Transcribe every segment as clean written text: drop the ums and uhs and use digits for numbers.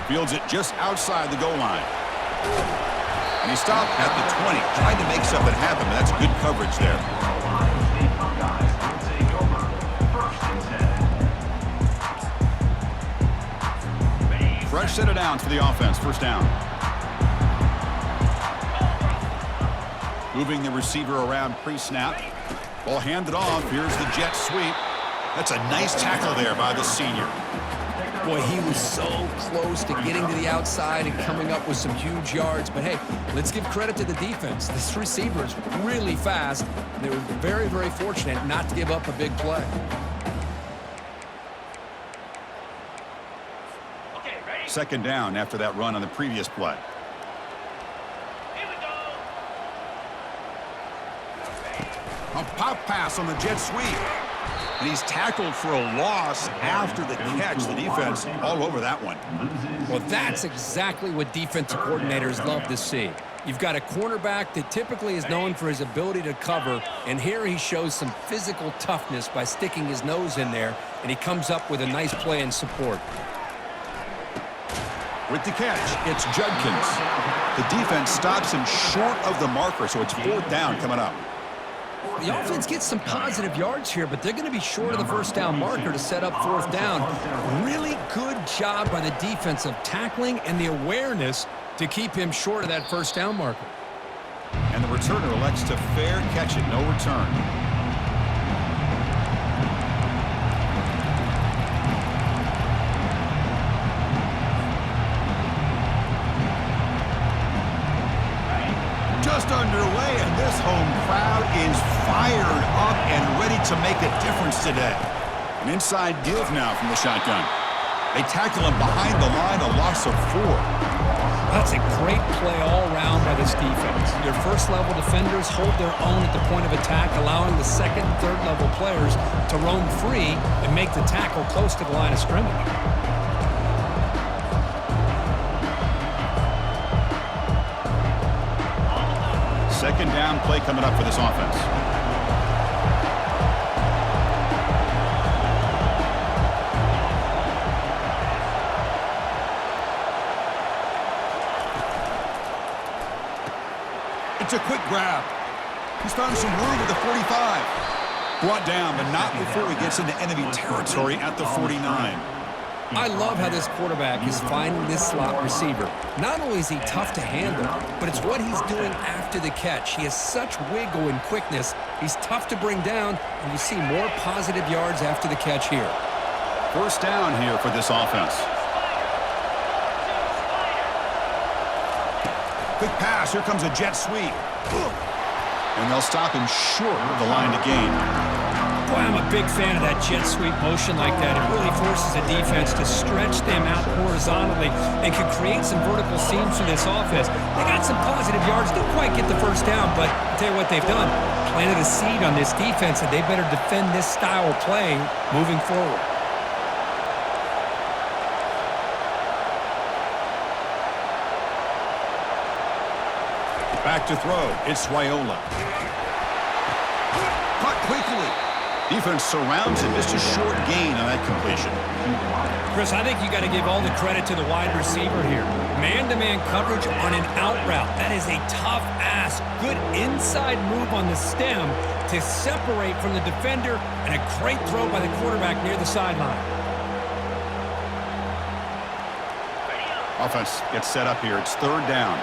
Fields it just outside the goal line. And he stopped at the 20, trying to make something happen, but that's good coverage there. Fresh set of downs for the offense. First down. Moving the receiver around pre-snap. Ball handed off. Here's the jet sweep. That's a nice tackle there by the senior. Boy, he was so close to getting to the outside and coming up with some huge yards. But, hey, let's give credit to the defense. This receiver is really fast. They were very, very fortunate not to give up a big play. Second down after that run on the previous play. A pop pass on the jet sweep. And he's tackled for a loss after the catch. The defense all over that one. Well, that's exactly what defensive coordinators love to see. You've got a cornerback that typically is known for his ability to cover, and here he shows some physical toughness by sticking his nose in there, and he comes up with a nice play in support. With the catch, it's Judkins. The defense stops him short of the marker, so it's fourth down coming up. The offense gets some positive yards here, but they're going to be short of the first down marker to set up fourth down. Really good job by the defense of tackling and the awareness to keep him short of that first down marker. And the returner elects to fair catch it, no return. Just underway, and this home crowd is fired up and ready to make a difference today. An inside give now from the shotgun. They tackle him behind the line, a loss of 4. That's a great play all around by this defense. Your first-level defenders hold their own at the point of attack, allowing the second and third-level players to roam free and make the tackle close to the line of scrimmage. Second down play coming up for this offense. It's a quick grab. He's found some room at the 45. Brought down, but not before he gets into enemy territory at the 49. I love how this quarterback is finding this slot receiver. Not only is he tough to handle, but it's what he's doing after the catch. He has such wiggle and quickness. He's tough to bring down, and you see more positive yards after the catch here. First down here for this offense. Quick pass. Here comes a jet sweep. And they'll stop him short of the line to gain. Boy, I'm a big fan of that jet sweep motion like that. It really forces a defense to stretch them out horizontally and can create some vertical seams for this offense. They got some positive yards. Didn't quite get the first down, but I'll tell you what they've done. Planted a seed on this defense, and they better defend this style of playing moving forward. Back to throw. It's Raiola. Caught quickly. Defense surrounds him. Just a short gain on that completion. Chris, I think you got to give all the credit to the wide receiver here. Man-to-man coverage on an out route. That is a tough ask. Good inside move on the stem to separate from the defender, and a great throw by the quarterback near the sideline. Offense gets set up here. It's third down.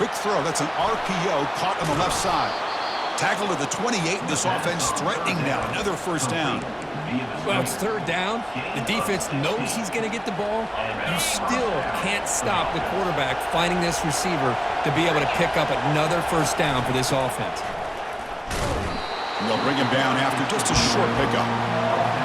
Quick throw. That's an RPO caught on the left side. Tackled at the 28. This offense threatening now. Another first down. Well, it's third down. The defense knows he's going to get the ball. You still can't stop the quarterback finding this receiver to be able to pick up another first down for this offense. And they'll bring him down after just a short pickup.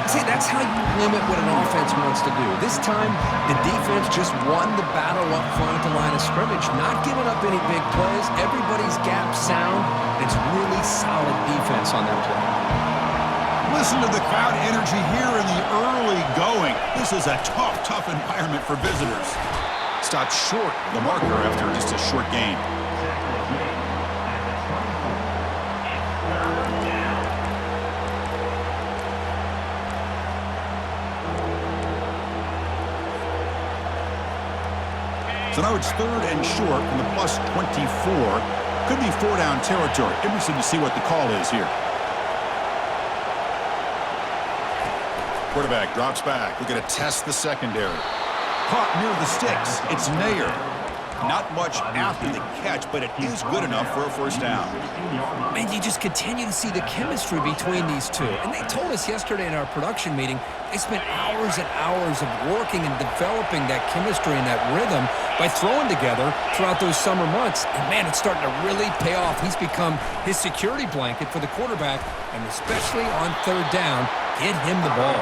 See, that's how you limit what an offense wants to do. This time, the defense just won the battle up front at the line of scrimmage, not giving up any big plays. Everybody's gap sound. It's really solid defense on that play. Listen to the crowd energy here in the early going. This is a tough environment for visitors. Stopped short of the marker after just a short gain. So now it's 3rd and short from the plus 24. Could be 4-down territory. Interesting to see what the call is here. Quarterback drops back. We're going to test the secondary. Caught near the sticks. It's Nair. Not much after the catch, but it is good enough for a first down. And you just continue to see the chemistry between these two. And they told us yesterday in our production meeting, they spent hours and hours of working and developing that chemistry and that rhythm by throwing together throughout those summer months. And, man, it's starting to really pay off. He's become his security blanket for the quarterback, and especially on 3rd down, get him the ball.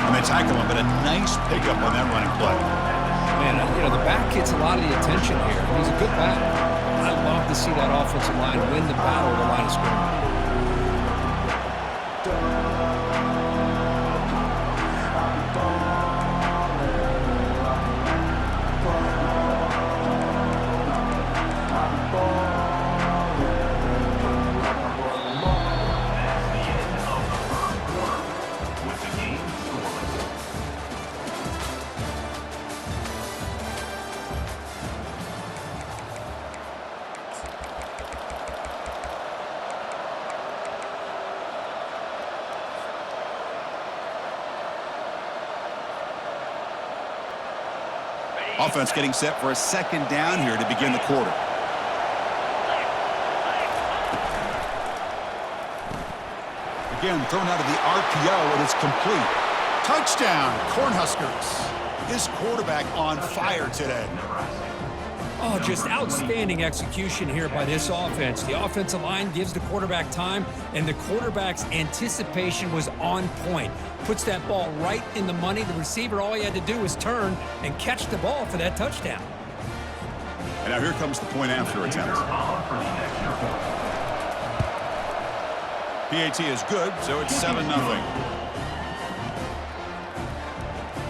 And they tackle him, but a nice pickup on that running play. Man, the back gets a lot of the attention here. He's a good back. I love to see that offensive line win the battle at the line of scrimmage. Offense getting set for a 2nd down here to begin the quarter. Again, thrown out of the RPO, and it's complete. Touchdown, Cornhuskers. This quarterback on fire today. Oh, just outstanding execution here by this offense. The offensive line gives the quarterback time, and the quarterback's anticipation was on point. Puts that ball right in the money. The receiver, all he had to do was turn and catch the ball for that touchdown. And now here comes the point after attempt. PAT is good, so it's 7-0.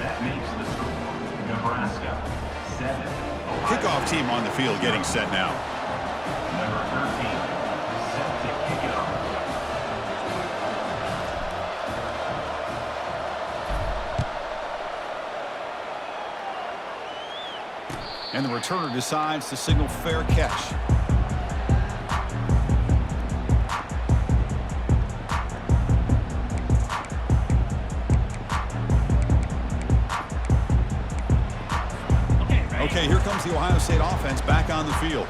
That makes the score Nebraska 7. Kickoff team on the field getting set now. Number 13, set to kick it off. And the returner decides to signal fair catch. Okay, here comes the Ohio State offense back on the field.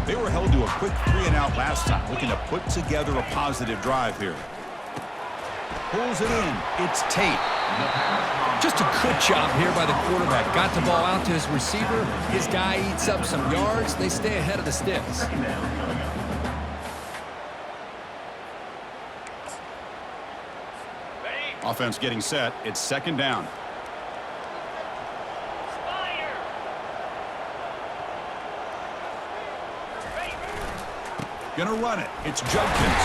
They were held to a quick 3-and-out last time, looking to put together a positive drive here. Pulls it in. It's Tate. Just a good job here by the quarterback. Got the ball out to his receiver. His guy eats up some yards. They stay ahead of the sticks. Offense getting set. It's 2nd down. Gonna run it. It's Judkins.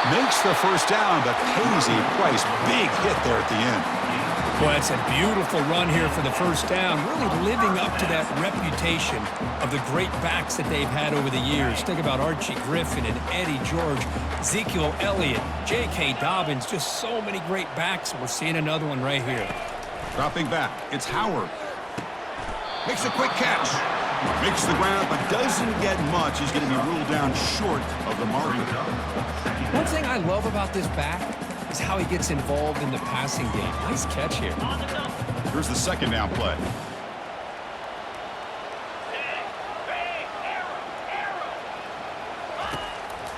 Makes the first down, but pays a price. Big hit there at the end. Well, that's a beautiful run here for the first down, really living up to that reputation of the great backs that they've had over the years. Think about Archie Griffin and Eddie George, Ezekiel Elliott, J.K. Dobbins, just so many great backs. We're seeing another one right here. Dropping back, it's Howard. Makes a quick catch. Makes the ground, but doesn't get much. He's going to be ruled down short of the marker. One thing I love about this back is how he gets involved in the passing game. Nice catch here. Here's the 2nd down play.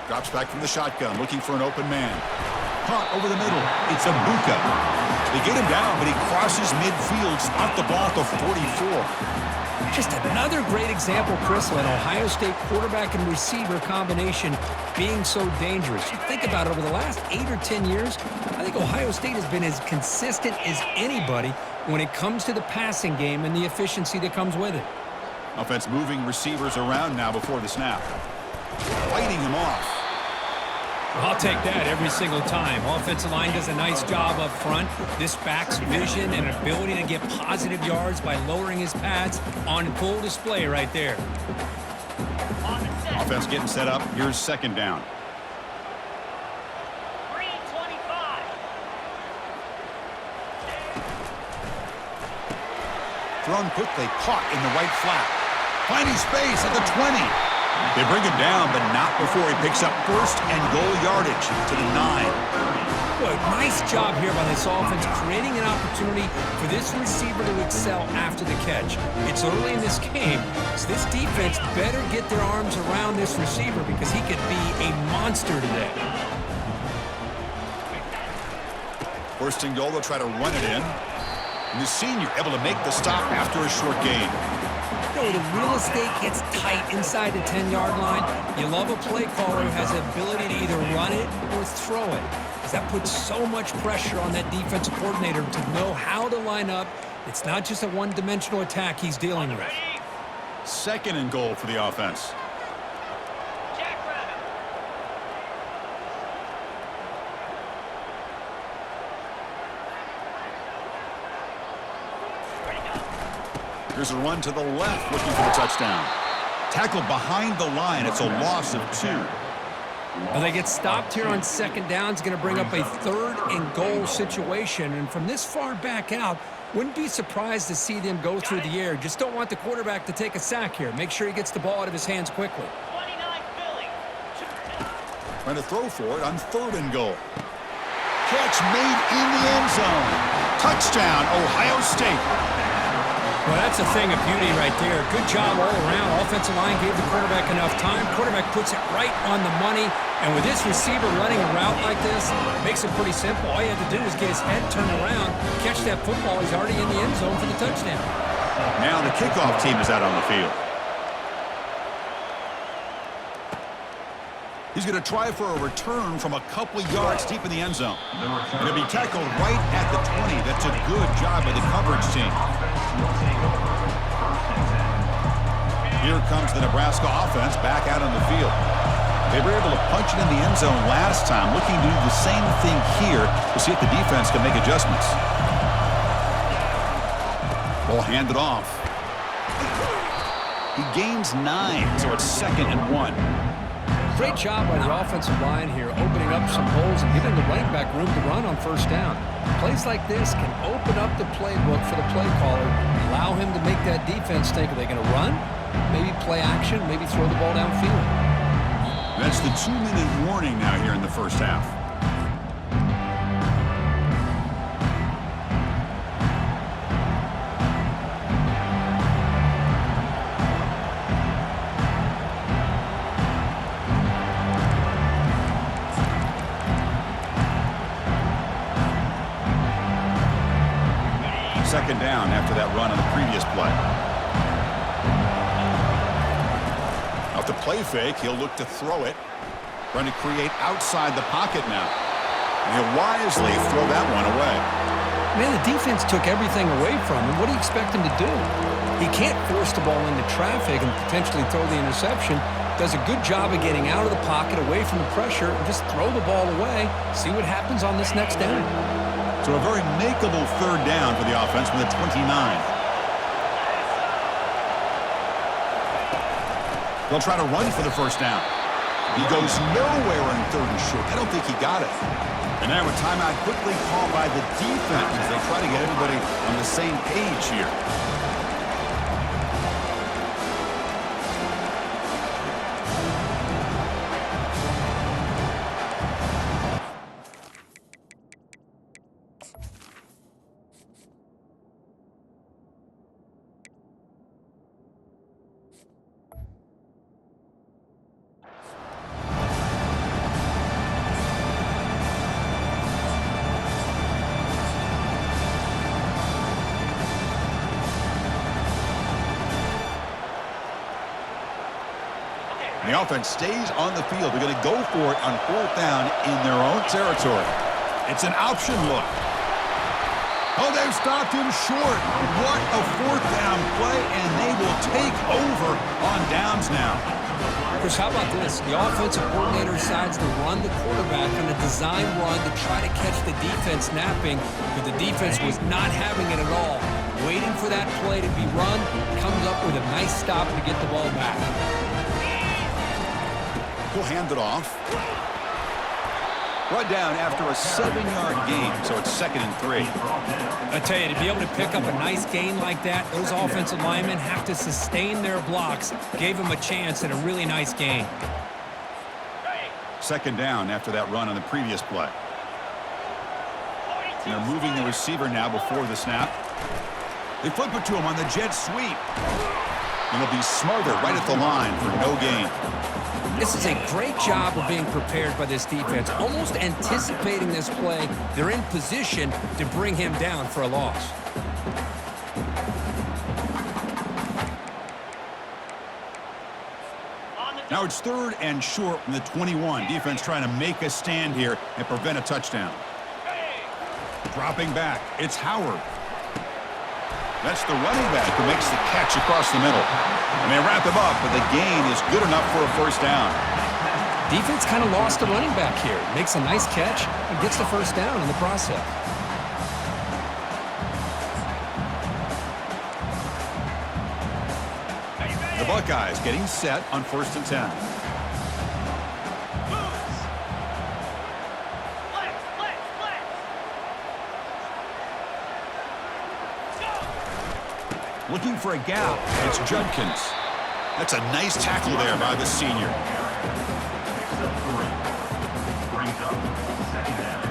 Drops back from the shotgun, looking for an open man. Punt over the middle. It's Abuka. They get him down, but he crosses midfield, stopped the ball at the 44. Just another great example, Chris, of an Ohio State quarterback and receiver combination being so dangerous. You think about it, over the last 8 or 10 years, I think think Ohio State has been as consistent as anybody when it comes to the passing game and the efficiency that comes with it. Offense moving receivers around now before the snap. Fighting him off. I'll take that every single time. Offensive line does a nice job up front. This back's vision and ability to get positive yards by lowering his pads on full display right there. Offense getting set up. Here's second down. 3:25. Thrown quickly, caught in the right flat. Finding space at the 20. They bring him down, but not before he picks up first and goal yardage to the 9. Boy, nice job here by this offense, creating an opportunity for this receiver to excel after the catch. It's early in this game, so this defense better get their arms around this receiver because he could be a monster today. First and goal, they'll try to run it in. And the senior able to make the stop after a short gain. You know, the real estate gets tight inside the 10-yard line. You love a play caller who has the ability to either run it or throw it, because that puts so much pressure on that defensive coordinator to know how to line up. It's not just a one-dimensional attack he's dealing with. Second and goal for the offense. Here's a run to the left, looking for the touchdown. Tackled behind the line. It's a loss of 2. Well, they get stopped here on second down. It's going to bring up a third and goal situation. And from this far back out, wouldn't be surprised to see them go through the air. Just don't want the quarterback to take a sack here. Make sure he gets the ball out of his hands quickly. 29 Philly. Trying to throw for it on third and goal. Catch made in the end zone. Touchdown, Ohio State. Well, that's a thing of beauty right there. Good job all around. Offensive line gave the quarterback enough time. Quarterback puts it right on the money. And with this receiver running a route like this, it makes it pretty simple. All you have to do is get his head turned around, catch that football. He's already in the end zone for the touchdown. Now the kickoff team is out on the field. He's going to try for a return from a couple yards deep in the end zone. Going to be tackled right at the 20. That's a good job by the coverage team. Here comes the Nebraska offense back out on the field. They were able to punch it in the end zone last time, looking to do the same thing here to see if the defense can make adjustments. Ball handed off. He gains 9, so it's 2nd and 1. Great job by the offensive line here, opening up some holes and giving the running back room to run on first down. Plays like this can open up the playbook for the play caller, allow him to make that defense think, are they going to run? Maybe play action, maybe throw the ball downfield. That's the 2-minute warning now here in the first half. Second down after that run on the previous play. Off the play fake, he'll look to throw it. Trying to create outside the pocket now. And he'll wisely throw that one away. Man, the defense took everything away from him. What do you expect him to do? He can't force the ball into traffic and potentially throw the interception. Does a good job of getting out of the pocket, away from the pressure, and just throw the ball away. See what happens on this next down. So a very makeable third down for the offense from the 29. They'll try to run for the first down. He goes nowhere on third and short. I don't think he got it. And now a timeout quickly called by the defense as they try to get everybody on the same page here. The offense stays on the field. They're going to go for it on 4th down in their own territory. It's an option look. Oh, they've stopped him short. What a fourth down play, and they will take over on downs now. Chris, how about this? The offensive coordinator decides to run the quarterback on a design run to try to catch the defense napping, but the defense was not having it at all. Waiting for that play to be run, comes up with a nice stop to get the ball back. He'll hand it off. Brought down after a 7-yard gain, so it's 2nd and 3. I tell you, to be able to pick up a nice gain like that, those offensive linemen have to sustain their blocks. Gave them a chance at a really nice gain. 2nd down after that run on the previous play. And they're moving the receiver now before the snap. They flip it to him on the jet sweep. And it'll be smothered right at the line for no gain. This is a great job of being prepared by this defense, almost anticipating this play. They're in position to bring him down for a loss. Now it's 3rd and short from the 21. Defense trying to make a stand here and prevent a touchdown. Dropping back, it's Howard. That's the running back who makes the catch across the middle. And they wrap him up, but the gain is good enough for a first down. Defense kind of lost the running back here. Makes a nice catch and gets the first down in the process. The Buckeyes getting set on 1st and 10. Looking for a gap. It's Judkins. That's a nice tackle there by the senior. Brings up 2nd down.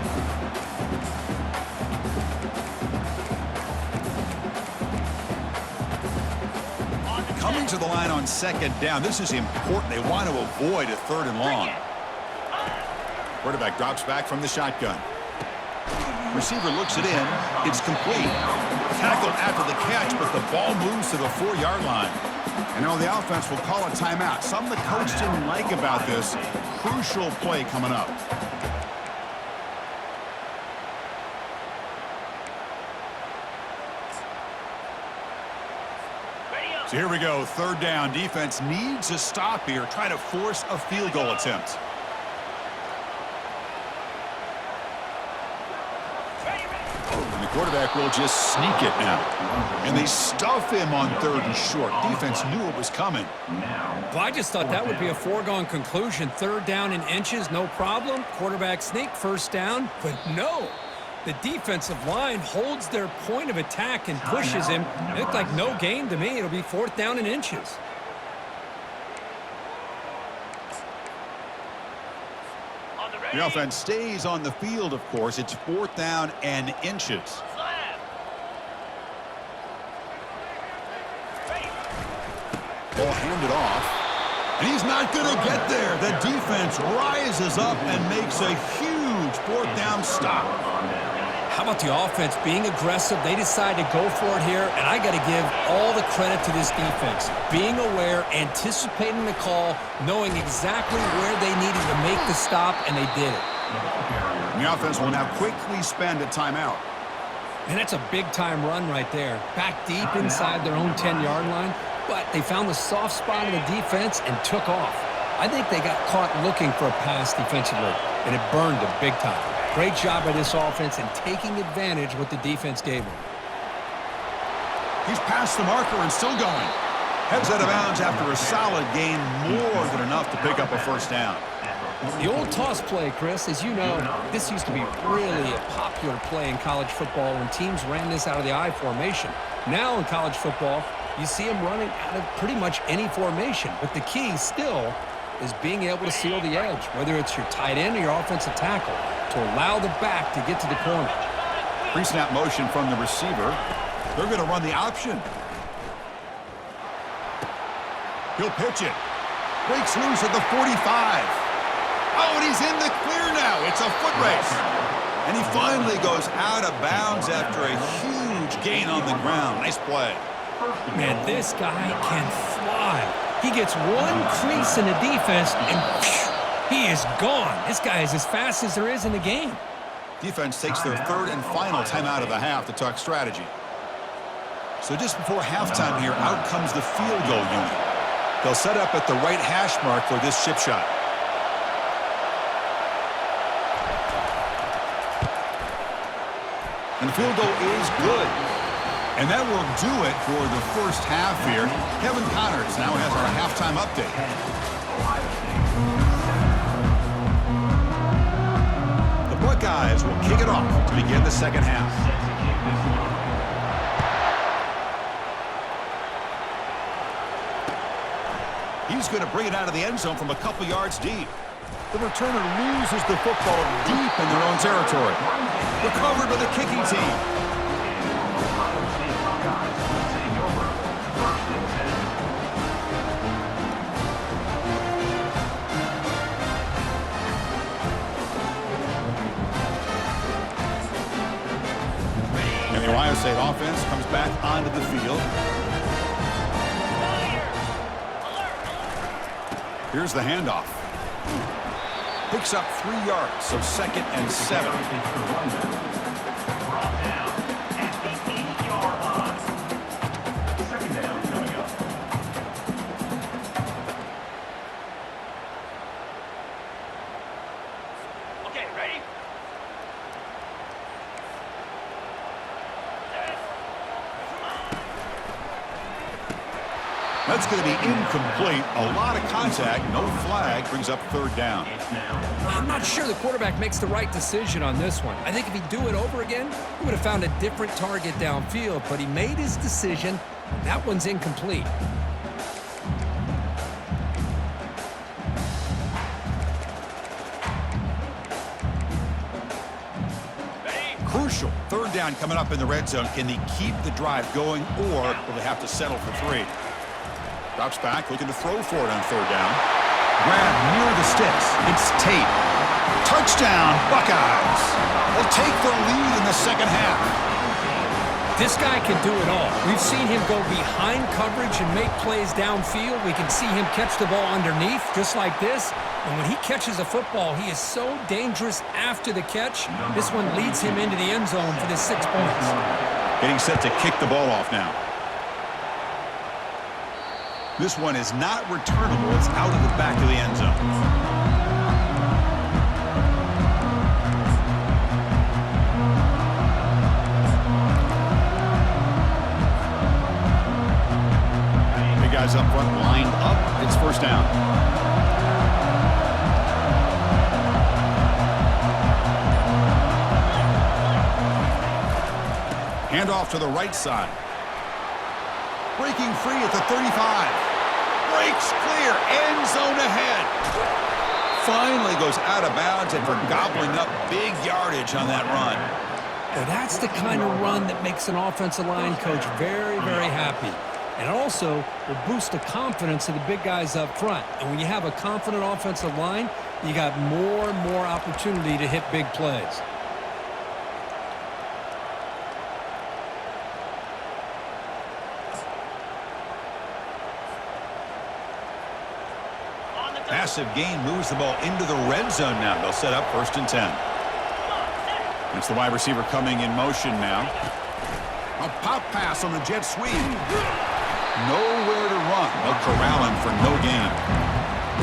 Coming to the line on 2nd down. This is important. They want to avoid a 3rd and long. Quarterback drops back from the shotgun. Receiver looks it in. It's complete. Tackled after the catch, but the ball moves to the 4-yard line. And now the offense will call a timeout. Something the coach didn't like about this. Crucial play coming up. So here we go. 3rd down. Defense needs a stop here. Try to force a field goal attempt. Quarterback will just sneak it now. And they stuff him on 3rd and short. Defense knew it was coming. Well, I just thought that would be a foregone conclusion. 3rd down in inches, no problem. Quarterback sneak, 1st down. But no, the defensive line holds their point of attack and pushes him. It looked like no gain to me. It'll be 4th down in inches. The offense stays on the field, of course. It's 4th down and inches. Ball handed off. And he's not going to get there. The defense rises up and makes a huge 4th down stop. How about the offense being aggressive? They decide to go for it here, and I got to give all the credit to this defense. Being aware, anticipating the call, knowing exactly where they needed to make the stop, and they did it. And the offense will now quickly spend a timeout. And that's a big-time run right there. Back deep inside their own 10-yard line, but they found the soft spot in the defense and took off. I think they got caught looking for a pass defensively, and it burned them big time. Great job by this offense in taking advantage of what the defense gave him. He's past the marker and still going. Heads out of bounds after a solid gain, more than enough to pick up a 1st down. The old toss play, Chris, as you know, this used to be really a popular play in college football when teams ran this out of the I formation. Now in college football, you see them running out of pretty much any formation. But the key still is being able to seal the edge, whether it's your tight end or your offensive tackle, to allow the back to get to the corner. Pre-snap motion from the receiver. They're going to run the option. He'll pitch it. Breaks loose at the 45. Oh, and he's in the clear now. It's a foot race. And he finally goes out of bounds after a huge gain on the ground. Nice play. Man, this guy can fly. He gets one crease in the defense, and phew, he is gone. This guy is as fast as there is in the game. Defense takes their third and final timeout of the half to talk strategy. So just before halftime here, out comes the field goal unit. They'll set up at the right hash mark for this chip shot. And the field goal is good. And that will do it for the first half here. Kevin Connors now has our halftime update. The Buckeyes will kick it off to begin the second half. He's going to bring it out of the end zone from a couple yards deep. The returner loses the football deep in their own territory. Recovered by the kicking team. And the Ohio State offense comes back onto the field. Here's the handoff. Picks up 3 yards, so 2nd and 7. Brought down at the 8-yard line. Second down coming up. Okay, ready? That's going to be incomplete. A lot of contact. No flag. Brings up 3rd down. I'm not sure the quarterback makes the right decision on this one. I think if he'd do it over again, he would have found a different target downfield, but he made his decision. That one's incomplete. Crucial. 3rd down coming up in the red zone. Can they keep the drive going, or will they have to settle for 3? Drops back, looking to throw for it on 3rd down. Grab near the sticks. It's Tate. Touchdown, Buckeyes. They'll take the lead in the second half. This guy can do it all. We've seen him go behind coverage and make plays downfield. We can see him catch the ball underneath, just like this. And when he catches a football, he is so dangerous after the catch. This one leads him into the end zone for the 6 points. Getting set to kick the ball off now. This one is not returnable. It's out of the back of the end zone. Big guys up front lined up. It's 1st down. Handoff to the right side. Breaking free at the 35. Breaks clear. End zone ahead. Finally goes out of bounds and for gobbling up big yardage on that run. Well, that's the kind of run that makes an offensive line coach very, very happy. And also will boost the confidence of the big guys up front. And when you have a confident offensive line, you got more and more opportunity to hit big plays. Massive gain moves the ball into the red zone now. They'll set up 1st and 10. It's the wide receiver coming in motion now. A pop pass on the jet sweep. Nowhere to run. They'll corral him for no gain.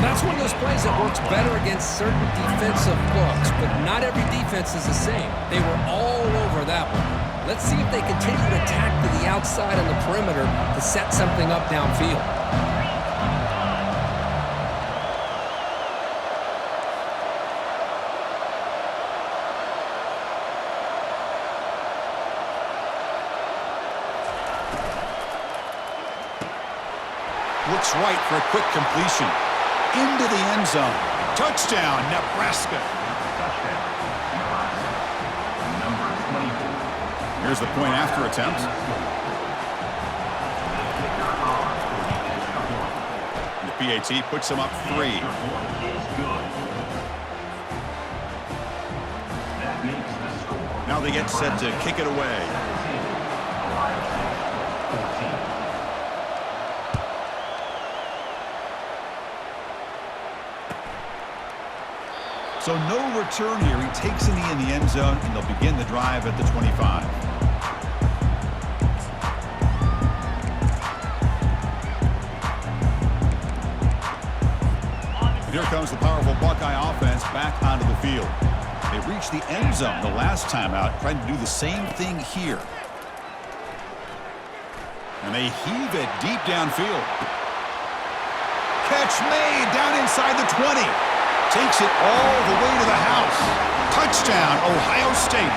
That's one of those plays that works better against certain defensive looks, but not every defense is the same. They were all over that one. Let's see if they continue to attack to the outside on the perimeter to set something up downfield. Looks right for a quick completion. Into the end zone. Touchdown, Nebraska. Touchdown. Number 24. Here's the point after attempt. The PAT puts him up 3. That makes the score. Now they get set to kick it away. So no return here. He takes a knee in the end zone, and they'll begin the drive at the 25. And here comes the powerful Buckeye offense back onto the field. They reached the end zone the last time out, trying to do the same thing here. And they heave it deep downfield. Catch made down inside the 20. Takes it all the way to the house. Touchdown, Ohio State.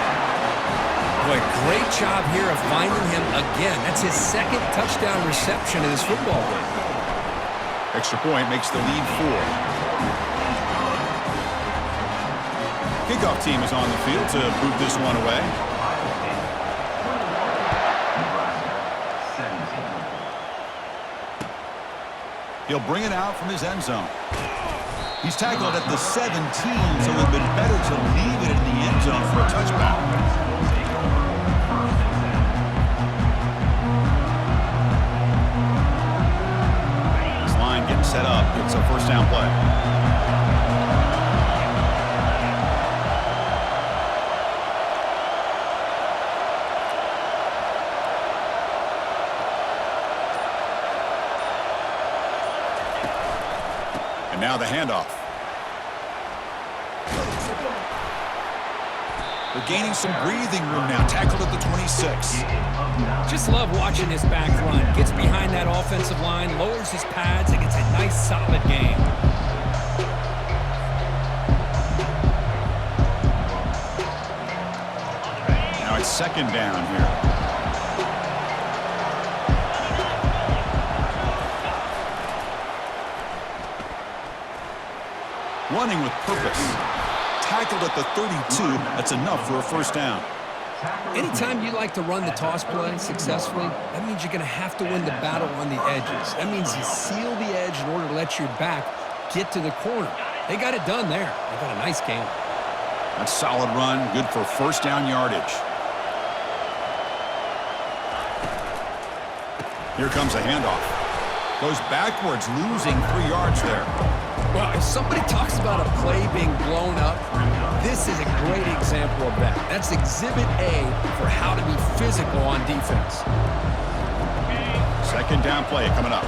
Boy, great job here of finding him again. That's his second touchdown reception in this football game. Extra point makes the lead 4. Kickoff team is on the field to boot this one away. He'll bring it out from his end zone. He's tackled at the 17, so it would have been better to leave it in the end zone for a touchback. This line getting set up. It's a first down play. Now the handoff. They're gaining some breathing room now. Tackled at the 26. Just love watching this back run. Gets behind that offensive line, lowers his pads, and gets a nice solid gain. Now it's second down here. Running with purpose. Tackled at the 32. That's enough for a first down. Anytime you like to run the toss play successfully, that means you're going to have to win the battle on the edges. That means you seal the edge in order to let your back get to the corner. They got it done there. They got a nice game. That's solid run. Good for first down yardage. Here comes a handoff. Goes backwards, losing 3 yards there. Well, if somebody talks about a play being blown up, this is a great example of that. That's exhibit A for how to be physical on defense. Second down play coming up.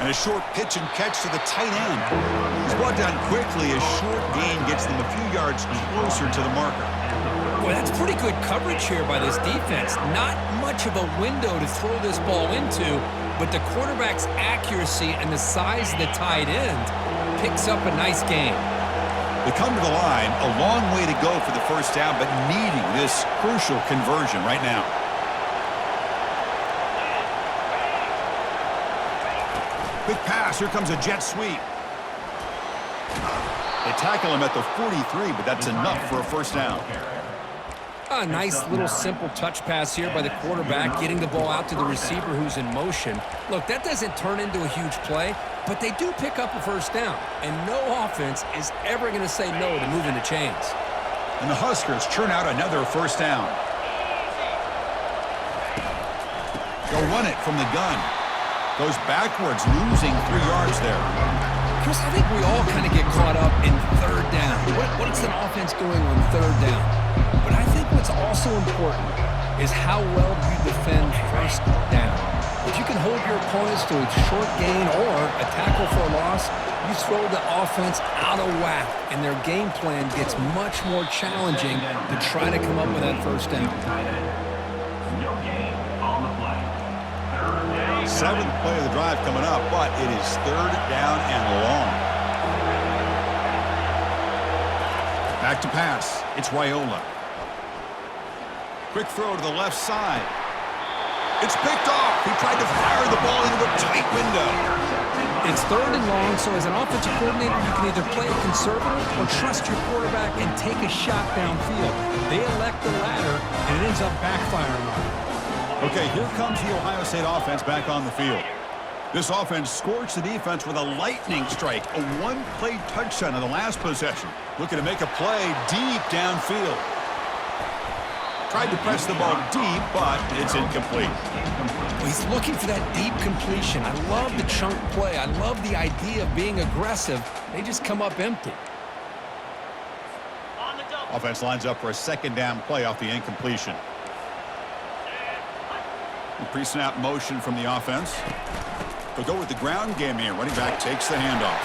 And a short pitch and catch to the tight end. He's brought down quickly. A short gain gets them a few yards closer to the marker. Boy, that's pretty good coverage here by this defense. Not much of a window to throw this ball into, but the quarterback's accuracy and the size of the tight end picks up a nice game. They come to the line, a long way to go for the first down, but needing this crucial conversion right now. Quick pass, here comes a jet sweep. They tackle him at the 43, but that's enough for a first down. A nice little simple touch pass here by the quarterback, getting the ball out to the receiver who's in motion. Look, that doesn't turn into a huge play, but they do pick up a first down, and no offense is ever going to say no to moving the chains. And the Huskers churn out another first down. They'll run it from the gun. Goes backwards, losing 3 yards there. Chris, I think we all kind of get caught up in third down. What's an offense doing on third down? But I think what's also important is how well you defend first down. If you can hold your opponents to a short gain or a tackle for a loss, you throw the offense out of whack, and their game plan gets much more challenging to try to come up with that first down. No gain on the play. Third down. Seventh play of the drive coming up, but it is third down and long. Back to pass. It's Raiola. Quick throw to the left side. It's picked off. He tried to fire the ball into a tight window. It's third and long, so as an offensive coordinator, you can either play it conservative or trust your quarterback and take a shot downfield. They elect the latter, and it ends up backfiring on them. Okay, here comes the Ohio State offense back on the field. This offense scorched the defense with a lightning strike, a one-play touchdown in the last possession. Looking to make a play deep downfield. Tried to press the ball deep, but it's incomplete. He's looking for that deep completion. I love the chunk play. I love the idea of being aggressive. They just come up empty. On the double. Offense lines up for a second down play off the incompletion. The pre-snap motion from the offense. They'll go with the ground game here. Running back takes the handoff.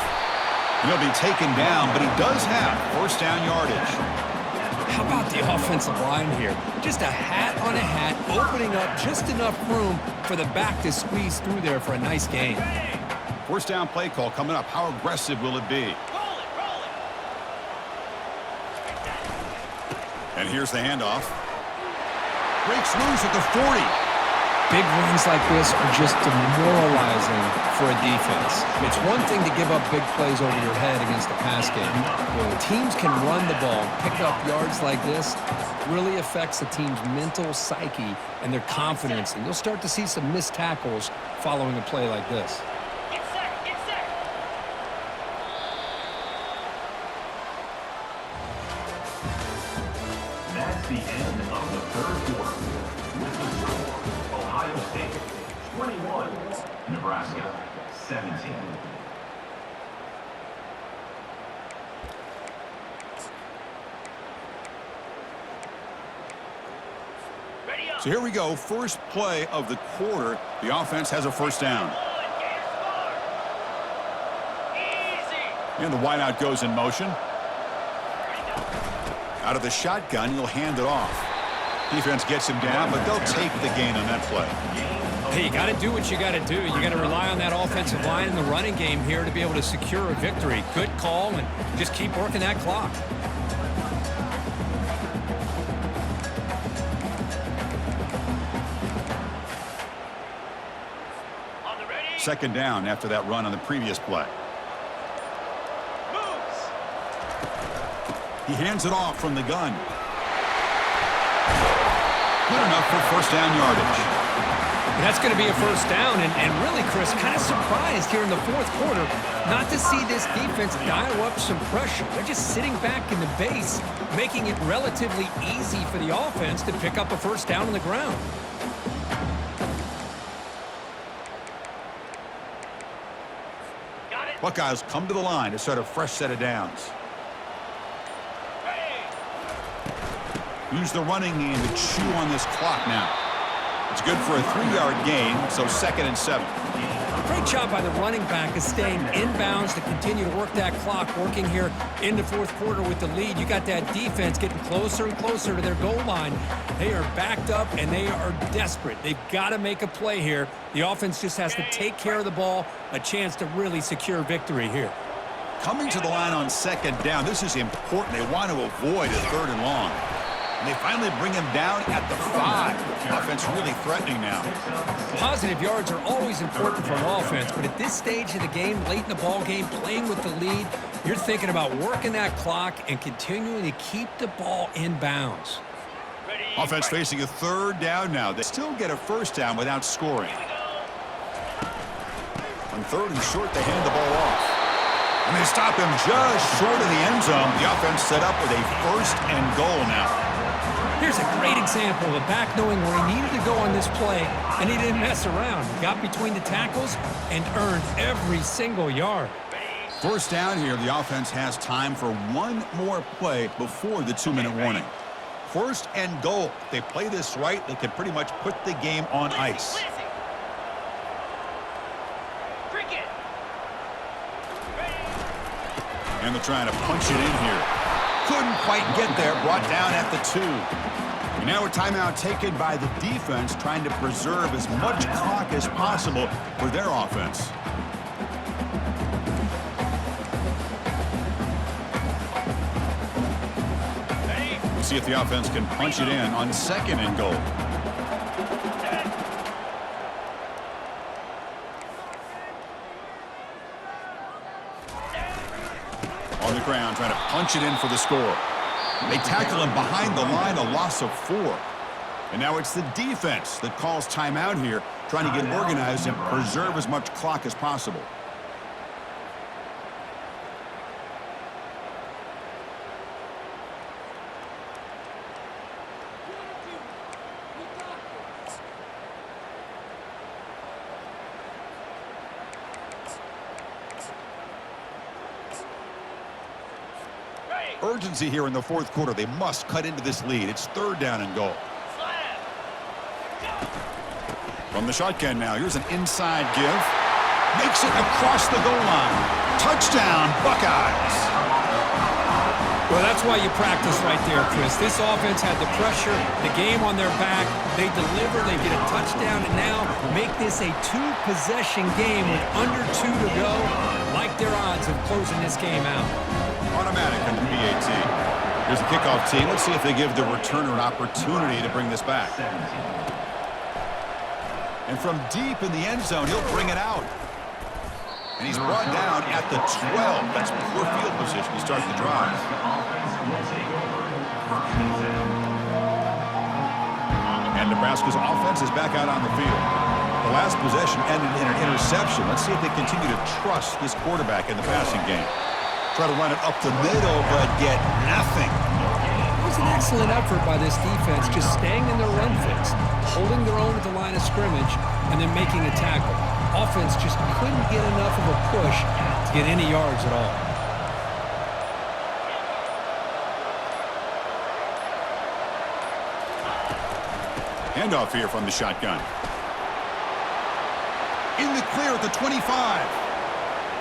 And he'll be taken down, but he does have first down yardage. How about the offensive line here? Just a hat on a hat, opening up just enough room for the back to squeeze through there for a nice gain. First down play call coming up. How aggressive will it be? Roll it, roll it. And here's the handoff. Breaks loose at the 40. Big runs like this are just demoralizing for a defense. It's one thing to give up big plays over your head against the pass game. When teams can run the ball, pick up yards like this, really affects the team's mental psyche and their confidence. And you'll start to see some missed tackles following a play like this. Get set, get set. That's the end of the third quarter. With the score, Ohio State 21, Nebraska 17. Ready up. So here we go. First play of the quarter. The offense has a first down. Easy. And the wideout goes in motion. Out of the shotgun, he'll hand it off. Defense gets him down, but they'll take the gain on that play. Hey, you got to do what you got to do. You got to rely on that offensive line in the running game here to be able to secure a victory. Good call, and just keep working that clock. On the ready. Second down after that run on the previous play. Moves. He hands it off from the gun. Good enough for first down yardage. That's going to be a first down, and really, Chris, kind of surprised here in the fourth quarter not to see this defense dial up some pressure. They're just sitting back in the base, making it relatively easy for the offense to pick up a first down on the ground. Got it. Buckeyes come to the line to start a fresh set of downs. Hey. Use the running game to chew on this clock now. It's good for a 3-yard gain, so 2nd and 7. Great job by the running back of staying inbounds to continue to work that clock, working here in the fourth quarter with the lead. You got that defense getting closer and closer to their goal line. They are backed up, and they are desperate. They've got to make a play here. The offense just has to take care of the ball, a chance to really secure victory here. Coming to the line on second down, this is important. They want to avoid a 3rd and long. And they finally bring him down at the 5. Offense really threatening now. Positive yards are always important for an offense, but at this stage of the game, late in the ball game, playing with the lead, you're thinking about working that clock and continuing to keep the ball in bounds. Ready. Offense facing a 3rd down now. They still get a first down without scoring. On 3rd and short, they hand the ball off. And they stop him just short of the end zone. The offense set up with a 1st and goal now. Here's a great example of a back knowing where he needed to go on this play, and he didn't mess around. He got between the tackles and earned every single yard. First down here, the offense has time for one more play before the 2-minute warning. 1st and goal. If they play this right, they can pretty much put the game on ice. Cricket. And they're trying to punch it in here. Couldn't quite get there, brought down at the 2. And now a timeout taken by the defense, trying to preserve as much clock as possible for their offense. We'll see if the offense can punch it in on 2nd and goal. On the ground, trying to punch it in for the score. They tackle him behind the line, a loss of 4. And now it's the defense that calls timeout here, trying to get organized and preserve as much clock as possible. urgency here in the fourth quarter. They must cut into this lead. It's 3rd down and goal. From the shotgun now, here's an inside give. Makes it across the goal line. Touchdown, Buckeyes. Well, that's why you practice right there, Chris. This offense had the pressure, the game on their back. They deliver, they get a touchdown, and now make this a 2-possession game with under 2 to go. Like their odds of closing this game out. Automatic on the PAT. Here's the kickoff team. Let's see if they give the returner an opportunity to bring this back. And from deep in the end zone, he'll bring it out. And he's brought down at the 12. That's poor field position to start the drive. And Nebraska's offense is back out on the field. The last possession ended in an interception. Let's see if they continue to trust this quarterback in the passing game. Try to run it up the middle, but get nothing. It was an excellent effort by this defense, just staying in their run fix, holding their own at the line of scrimmage, and then making a tackle. Offense just couldn't get enough of a push to get any yards at all. Handoff here from the shotgun. In the clear at the 25.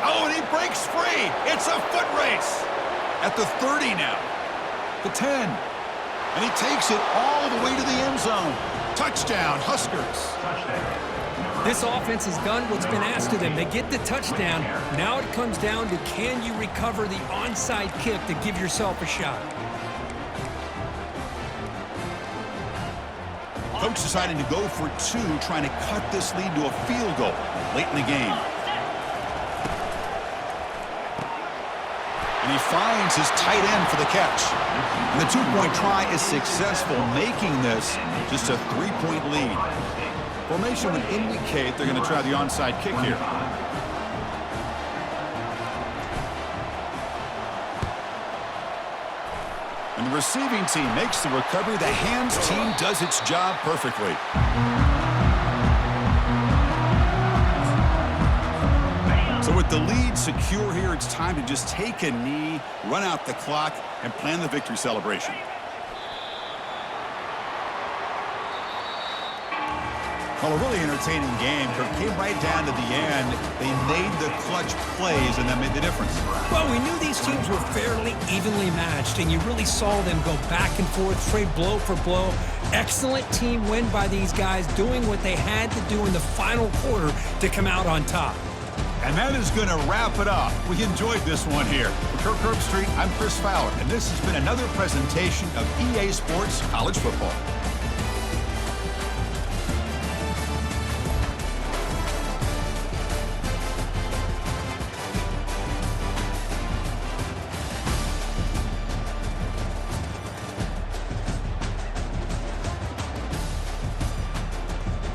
Oh, and he breaks free. It's a foot race. At the 30 now. The 10. And he takes it all the way to the end zone. Touchdown, Huskers. This offense has done what's been asked of them. They get the touchdown. Now it comes down to, can you recover the onside kick to give yourself a shot? Coach deciding to go for 2, trying to cut this lead to a field goal late in the game. And he finds his tight end for the catch. And the 2-point try is successful, making this just a 3-point lead. Formation would indicate they're going to try the onside kick here. And the receiving team makes the recovery. The hands team does its job perfectly. So with the lead secure here, it's time to just take a knee, run out the clock, and plan the victory celebration. Well, a really entertaining game. It came right down to the end. They made the clutch plays, and that made the difference. Well, we knew these teams were fairly evenly matched, and you really saw them go back and forth, trade blow for blow. Excellent team win by these guys, doing what they had to do in the final quarter to come out on top. And that is going to wrap it up. We enjoyed this one here. For Kirk Herbstreit, I'm Chris Fowler, and this has been another presentation of EA Sports College Football.